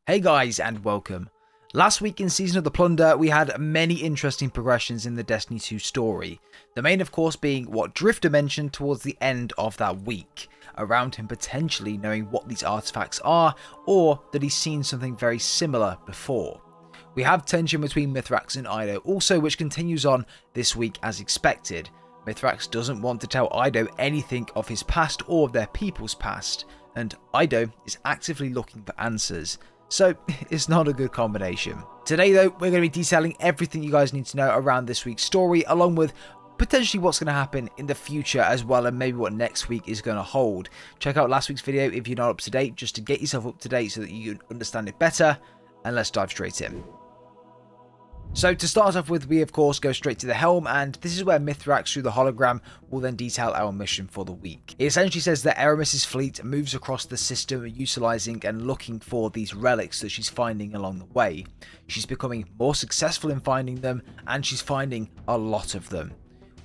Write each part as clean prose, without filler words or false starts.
Hey guys and welcome. Last week in Season of the Plunder we had many interesting progressions in the Destiny 2 story. The main of course being what Drifter mentioned towards the end of that week, around him potentially knowing what these artifacts are or that he's seen something very similar before. We have tension between Mithrax and Eido also, which continues on this week as expected. Mithrax doesn't want to tell Eido anything of his past or their people's past, and Eido is actively looking for answers. So it's not a good combination. Today though, we're going to be detailing everything you guys need to know around this week's story, along with potentially what's going to happen in the future as well, and maybe what next week is going to hold. Check out last week's video if you're not up to date, just to get yourself up to date so that you understand it better, and let's dive straight in. So to start off with, we of course go straight to the helm, and this is where Mithrax through the hologram will then detail our mission for the week. It essentially says that Eramis' fleet moves across the system utilising and looking for these relics that she's finding along the way. She's becoming more successful in finding them, and she's finding a lot of them.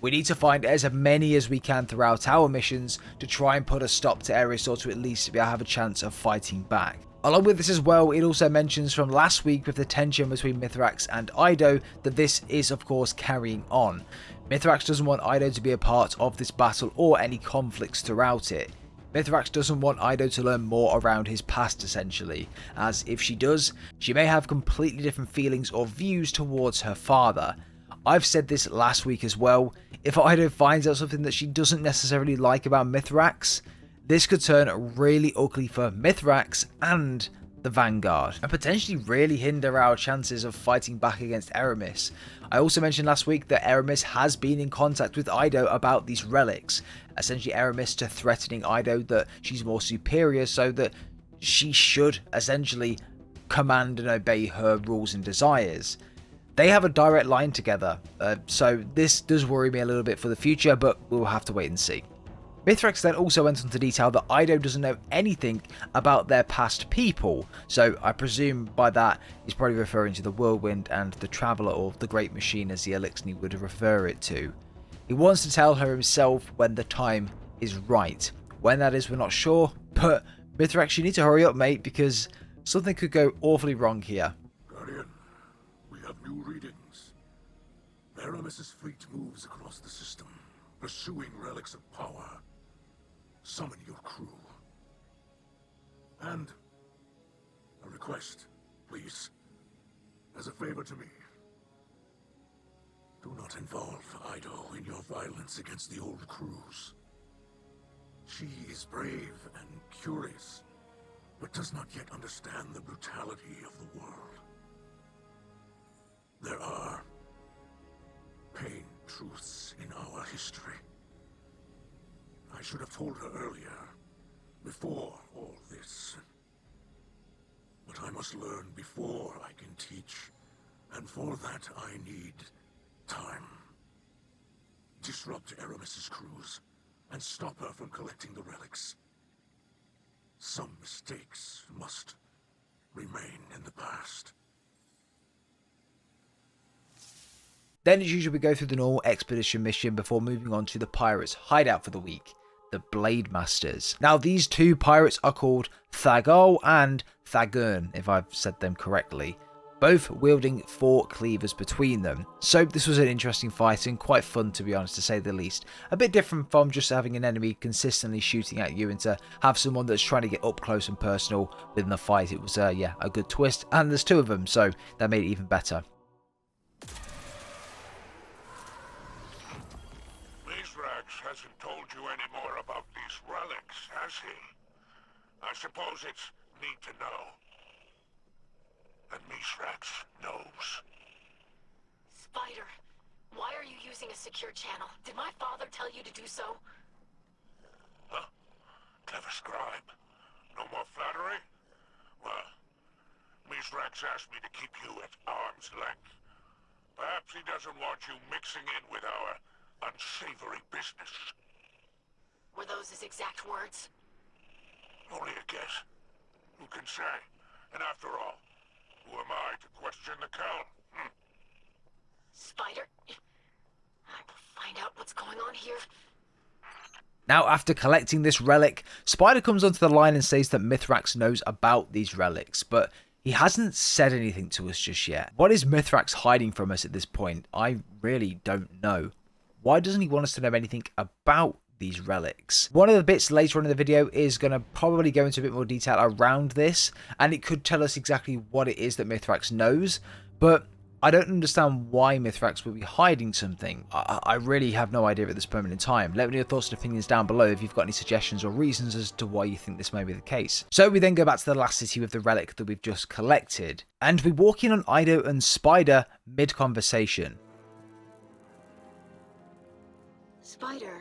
We need to find as many as we can throughout our missions to try and put a stop to Eris, or to at least have a chance of fighting back. Along with this as well, it also mentions from last week with the tension between Mithrax and Eido that this is of course carrying on. Mithrax doesn't want Eido to be a part of this battle or any conflicts throughout it. Mithrax doesn't want Eido to learn more around his past essentially, as if she does, she may have completely different feelings or views towards her father. I've said this last week as well, if Eido finds out something that she doesn't necessarily like about Mithrax, this could turn really ugly for Mithrax and the Vanguard, and potentially really hinder our chances of fighting back against Eramis. I also mentioned last week that Eramis has been in contact with Eido about these relics, essentially Eramis to threatening Eido that she's more superior, so that she should essentially command and obey her rules and desires. They have a direct line together, so this does worry me a little bit for the future, but we'll have to wait and see. Mithrax then also went on to detail that Eido doesn't know anything about their past people, so I presume by that he's probably referring to the Whirlwind and the Traveller, or the Great Machine as the Elixir would refer it to. He wants to tell her himself when the time is right. When that is, we're not sure, but Mithrax, you need to hurry up, mate, because something could go awfully wrong here. Guardian, we have new readings. Eramis' fleet moves across the system, pursuing relics of power. Summon your crew. And a request, please. As a favor to me. Do not involve Eido in your violence against the old crews. She is brave and curious, but does not yet understand the brutality of the world. There are pain truths in our history. I should have told her earlier, before all this. But I must learn before I can teach, and for that I need time. Disrupt Eramis' crews, and stop her from collecting the relics. Some mistakes must remain in the past. Then as usual we go through the normal expedition mission before moving on to the pirates' hideout for the week, the Blade Masters. Now these two pirates are called Thagol and Thagurn, if I've said them correctly, both wielding 4 cleavers between them. So this was an interesting fight and quite fun, to be honest, to say the least. A bit different from just having an enemy consistently shooting at you, and to have someone that's trying to get up close and personal within the fight. It was yeah, a good twist, and there's 2 of them, so that made it even better. Mithrax hasn't told you any more about these relics, has he? I suppose it's need to know. And Mithrax knows. Spider, why are you using a secure channel? Did my father tell you to do so? Huh? Clever scribe. No more flattery? Well, Mithrax asked me to keep you at arm's length. Perhaps he doesn't want you mixing in with our unsavory business. Were those his exact words? Only a guess. Who can say? And after all, who am I to question the Count? Spider, I will find out what's going on here. Now, after collecting this relic, Spider comes onto the line and says that Mithrax knows about these relics, but He hasn't said anything to us just yet. What is Mithrax hiding from us at this point? I really don't know. Why doesn't he want us to know anything about these relics? One of the bits later on in the video is going to probably go into a bit more detail around this, and it could tell us exactly what it is that Mithrax knows, but I don't understand why Mithrax would be hiding something. I really have no idea at this moment in time. Let me know your thoughts and opinions down below if you've got any suggestions or reasons as to why you think this may be the case. So we then go back to the last city with the relic that we've just collected, and we walk in on Eido and Spider mid-conversation. Spider,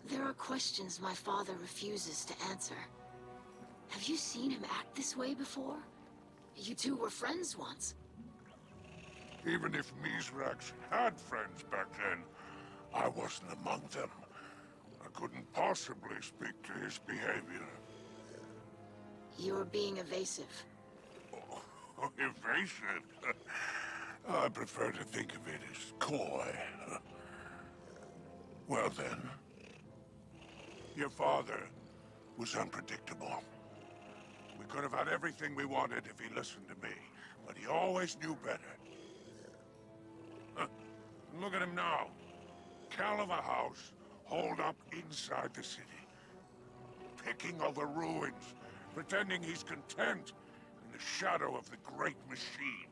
there are questions my father refuses to answer. Have you seen him act this way before? You two were friends once. Even if Mithrax had friends back then, I wasn't among them. I couldn't possibly speak to his behavior. You're being evasive. Oh, evasive? I prefer to think of it as coy. Well then, your father was unpredictable. We could have had everything we wanted if he listened to me, but he always knew better. Look at him now. Cal of a house, holed up inside the city. Picking over ruins, pretending he's content in the shadow of the great machine.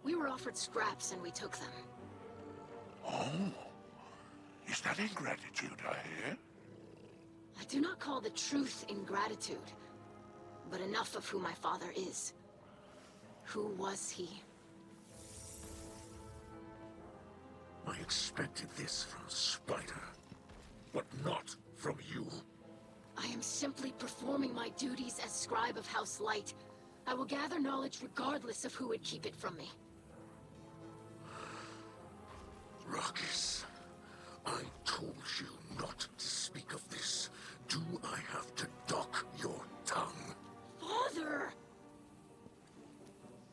We were offered scraps and we took them. Oh? Is that ingratitude I hear? I do not call the truth ingratitude, but enough of who my father is. Who was he? I expected this from Spider, but not from you. I am simply performing my duties as scribe of House Light. I will gather knowledge regardless of who would keep it from me. Ruckus, I told you not to speak of this. Do I have to dock your tongue? Father!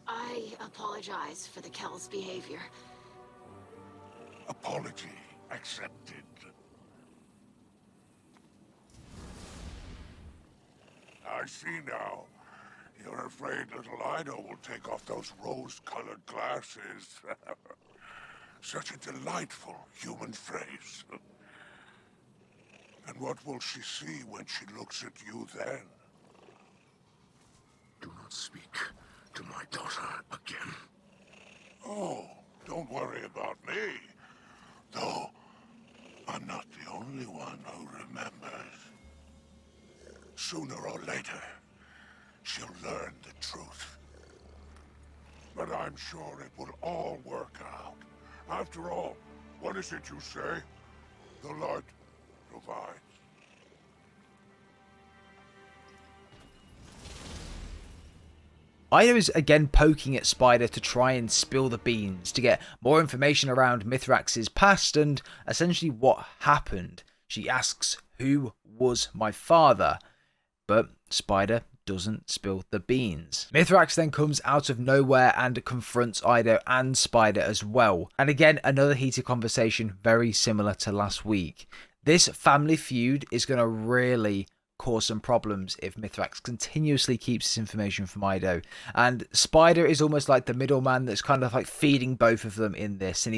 I apologize for the Kel's behavior. Apology accepted. I see now. You're afraid little Eido will take off those rose-colored glasses. Such a delightful human phrase. And what will she see when she looks at you then? Do not speak to my daughter again. Oh, don't worry about me. Though, I'm not the only one who remembers. Sooner or later, she'll learn the truth. But I'm sure it will all work out. After all, what is it you say? The light provides. Eido is again poking at Spider to try and spill the beans, to get more information around Mithrax's past and essentially what happened. She asks, who was my father? But Spider doesn't spill the beans. Mithrax then comes out of nowhere and confronts Eido and Spider as well. And again, another heated conversation very similar to last week. This family feud is going to really cause some problems if Mithrax continuously keeps this information from Eido. And Spider is almost like the middleman that's kind of like feeding both of them in this. And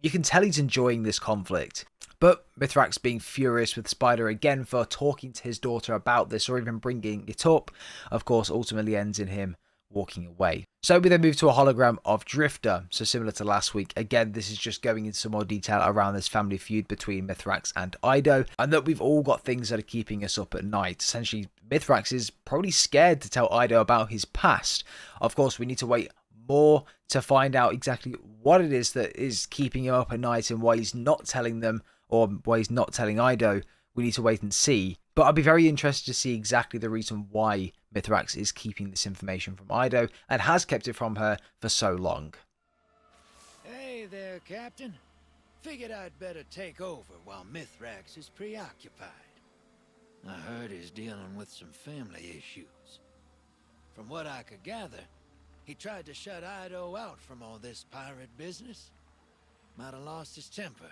you can tell he's enjoying this conflict. But Mithrax being furious with Spider again for talking to his daughter about this or even bringing it up, of course, ultimately ends in him walking away. So we then move to a hologram of Drifter. So similar to last week, again, this is just going into some more detail around this family feud between Mithrax and Eido, and that we've all got things that are keeping us up at night. Essentially, Mithrax is probably scared to tell Eido about his past. Of course, we need to wait more to find out exactly what it is that is keeping him up at night and why he's not telling them, or why he's not telling Eido. We need to wait and see. But I'd be very interested to see exactly the reason why Mithrax is keeping this information from Eido and has kept it from her for so long. Hey there, Captain. Figured I'd better take over while Mithrax is preoccupied. I heard he's dealing with some family issues. From what I could gather, he tried to shut Eido out from all this pirate business. Might have lost his temper.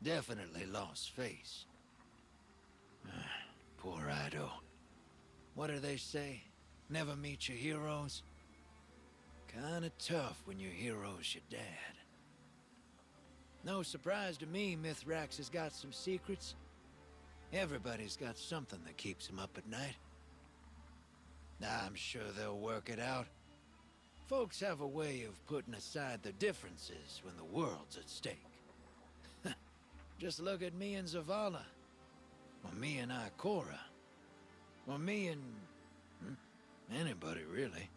Definitely lost face. Poor Eido. What do they say? Never meet your heroes? Kinda tough when your hero's your dad. No surprise to me, Mithrax has got some secrets. Everybody's got something that keeps him up at night. I'm sure they'll work it out. Folks have a way of putting aside their differences when the world's at stake. Just look at me and Zavala. Or me and Ikora. Or me and... anybody, really.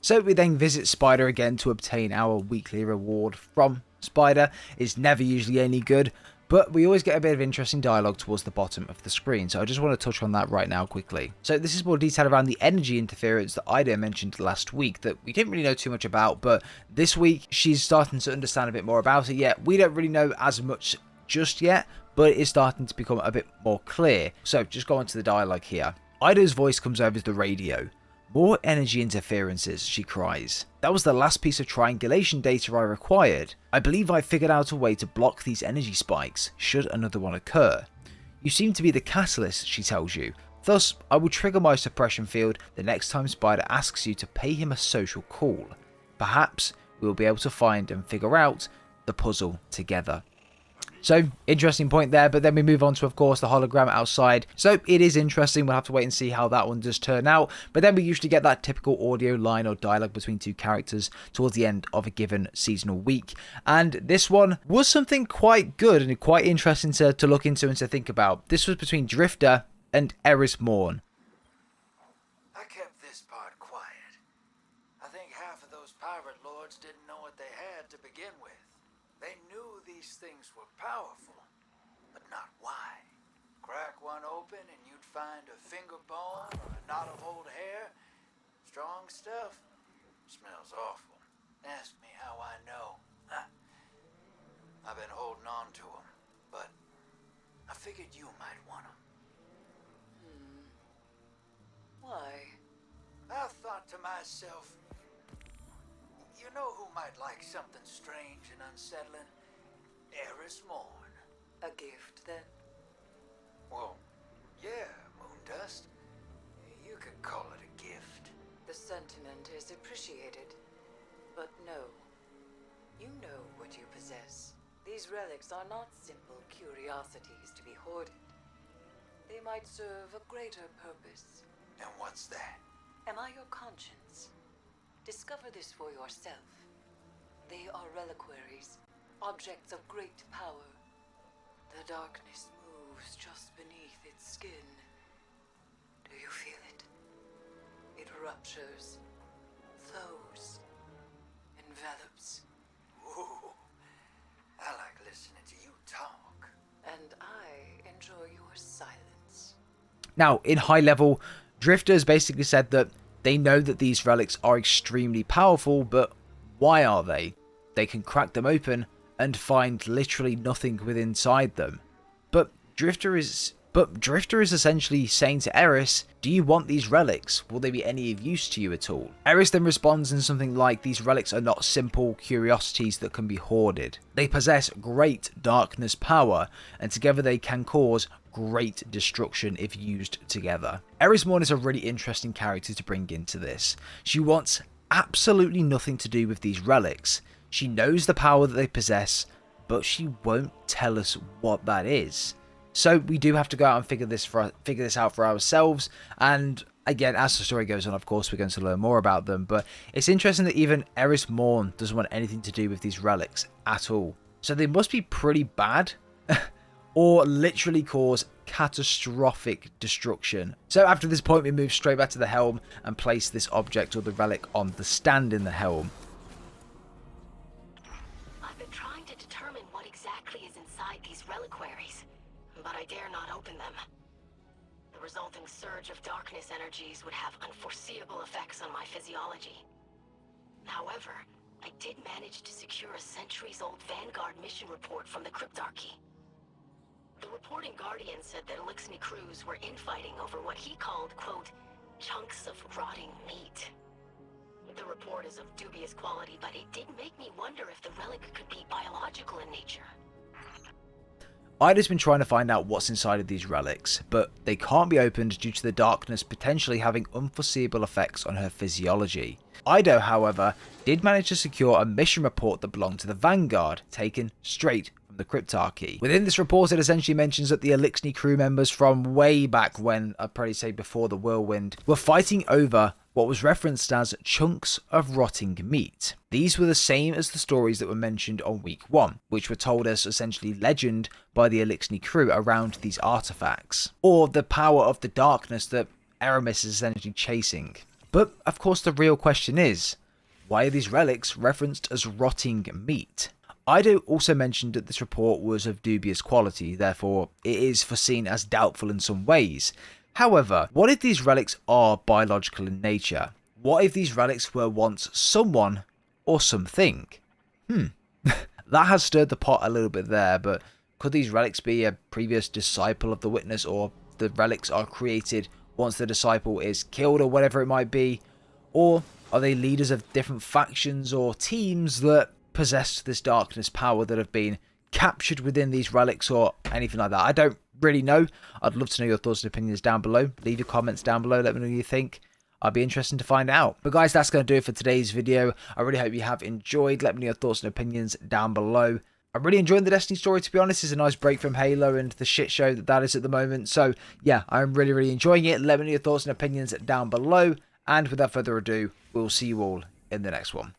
So we then visit Spider again to obtain our weekly reward from Spider. It's never usually any good, but we always get a bit of interesting dialogue towards the bottom of the screen, so I just want to touch on that right now quickly. So this is more detail around the energy interference that Eido mentioned last week that we didn't really know too much about, but this week she's starting to understand a bit more about it. Yet we don't really know as much just yet, but it is starting to become a bit more clear. So just go on to the dialogue here. Eido's voice comes over the radio. "More energy interferences," she cries. "That was the last piece of triangulation data I required. I believe I figured out a way to block these energy spikes, should another one occur. You seem to be the catalyst," she tells you. "Thus, I will trigger my suppression field the next time Spider asks you to pay him a social call. Perhaps we will be able to find and figure out the puzzle together." So, interesting point there, but then we move on to, of course, the hologram outside. So, it is interesting. We'll have to wait and see how that one does turn out. But then we usually get that typical audio line or dialogue between two characters towards the end of a given seasonal week. And this one was something quite good and quite interesting to look into and to think about. This was between Drifter and Eris Morn. I kept this part quiet. I think half of those pirate lords didn't know what they had to begin with. They knew these things were powerful, but not why. Crack one open and you'd find a finger bone or a knot of old hair. Strong stuff. Smells awful. Ask me how I know. I've been holding on to them, but I figured you might want them. Why? I thought to myself, you know who might like something strange and unsettling? Eris Morn. A gift, then? Well, yeah, Moondust. You could call it a gift. The sentiment is appreciated. But no. You know what you possess. These relics are not simple curiosities to be hoarded. They might serve a greater purpose. And what's that? Am I your conscience? Discover this for yourself. They are reliquaries, objects of great power. The darkness moves just beneath its skin. Do you feel it? It ruptures, flows, envelops. Ooh, I like listening to you talk. And I enjoy your silence. Now, in high level, Drifter's basically said that they know that these relics are extremely powerful, but why are they? They can crack them open and find literally nothing within inside them. But Drifter is essentially saying to Eris, do you want these relics? Will they be any of use to you at all? Eris then responds in something like, these relics are not simple curiosities that can be hoarded. They possess great darkness power, and together they can cause great destruction if used together. Eris Morn is a really interesting character to bring into this. She wants absolutely nothing to do with these relics. She knows the power that they possess, but she won't tell us what that is. So we do have to go out and figure this out for ourselves. And again, as the story goes on, of course, we're going to learn more about them. But it's interesting that even Eris Morn doesn't want anything to do with these relics at all. So they must be pretty bad, or literally cause catastrophic destruction. So after this point, we move straight back to the helm and place this object or the relic on the stand in the helm. I've been trying to determine what exactly is inside these reliquaries, but I dare not open them. The resulting surge of darkness energies would have unforeseeable effects on my physiology. However, I did manage to secure a centuries-old Vanguard mission report from the Cryptarchy. The reporting Guardian said that Elixni crews were infighting over what he called, quote, chunks of rotting meat. The report is of dubious quality, but it did make me wonder if the relic could be biological in nature. Eido's been trying to find out what's inside of these relics, but they can't be opened due to the darkness potentially having unforeseeable effects on her physiology. Eido, however, did manage to secure a mission report that belonged to the Vanguard, taken straight from the Cryptarchy. Within this report, it essentially mentions that the Eliksni crew members from way back when, I'd probably say before the Whirlwind, were fighting over what was referenced as chunks of rotting meat. These were the same as the stories that were mentioned on week 1, which were told as essentially legend by the Eliksni crew around these artifacts, or the power of the darkness that Eramis is essentially chasing. But of course the real question is, why are these relics referenced as rotting meat? Eido also mentioned that this report was of dubious quality, therefore it is foreseen as doubtful in some ways. However, what if these relics are biological in nature? What if these relics were once someone or something? That has stirred the pot a little bit there, but could these relics be a previous disciple of the Witness, or the relics are created once the disciple is killed or whatever it might be? Or are they leaders of different factions or teams that possess this darkness power that have been captured within these relics or anything like that? I don't really know. I'd love to know your thoughts and opinions down below. Leave your comments down below. Let me know what you think. I'd be interested to find out. But guys, that's going to do it for today's video. I really hope you have enjoyed. Let me know your thoughts and opinions down below. I'm really enjoying the Destiny story, to be honest. It's a nice break from Halo and the shit show that is at the moment. So yeah, I'm really enjoying it. Let me know your thoughts and opinions down below. And without further ado, we'll see you all in the next one.